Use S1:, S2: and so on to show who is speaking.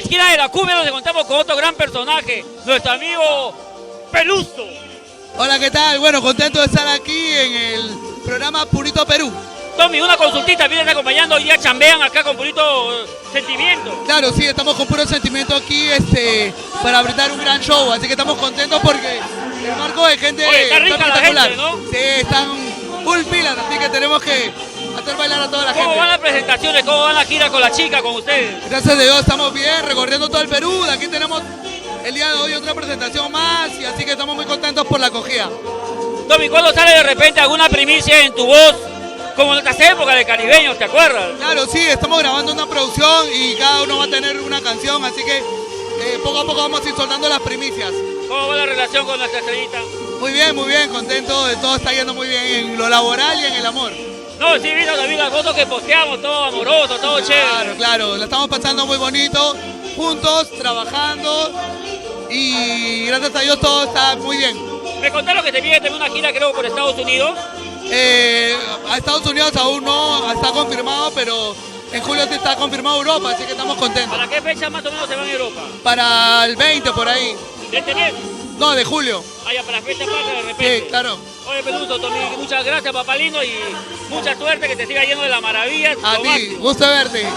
S1: esquina de la cumbia nos encontramos con otro gran personaje, nuestro amigo Peluso.
S2: Hola, ¿qué tal? Bueno, contento de estar aquí en el programa Purito Perú.
S1: Tommy, una consultita, vienes acompañando, hoy día chambean acá con Purito Sentimiento.
S2: Claro, sí, estamos con puro sentimiento aquí para brindar un gran show, así que estamos contentos porque el marco de gente
S1: Oye, está rica la
S2: espectacular.
S1: gente, ¿no?
S2: Sí, están full pilas, así que tenemos que hacer bailar a toda la gente.
S1: ¿Cómo van las presentaciones? ¿Cómo van la gira con la chica, con ustedes?
S2: Gracias a Dios estamos bien, recorriendo todo el Perú. De aquí tenemos el día de hoy otra presentación más y así que estamos muy contentos por la acogida.
S1: Tommy, ¿cuándo sale de repente alguna primicia en tu voz? Como en otras épocas de Caribeños, ¿te acuerdas?
S2: Claro, sí, estamos grabando una producción y cada uno va a tener una canción, así que poco a poco vamos a ir soltando las primicias.
S1: ¿Cómo va la relación con nuestra estrellita?
S2: Muy bien, contento, de todo está yendo muy bien en lo laboral y en el amor.
S1: No, sí, vino también las fotos que posteamos, todo amoroso, todo chévere.
S2: Claro, la estamos pasando muy bonito, juntos, trabajando y gracias a Dios todo está muy bien.
S1: Me contaron que te viene también una gira, creo, por Estados Unidos.
S2: A Estados Unidos aún no está confirmado, pero en julio está confirmado Europa, así que estamos contentos.
S1: ¿Para qué fecha más o menos se van a Europa?
S2: Para el 20 por ahí.
S1: ¿De este mes?
S2: No, de julio.
S1: Ah, ya, para la fecha pasa de repente.
S2: Sí, claro.
S1: Oye, Peluso, Tommy, muchas gracias, papá lindo, y mucha suerte, que te siga yendo de la maravilla.
S2: A ti, gusto verte.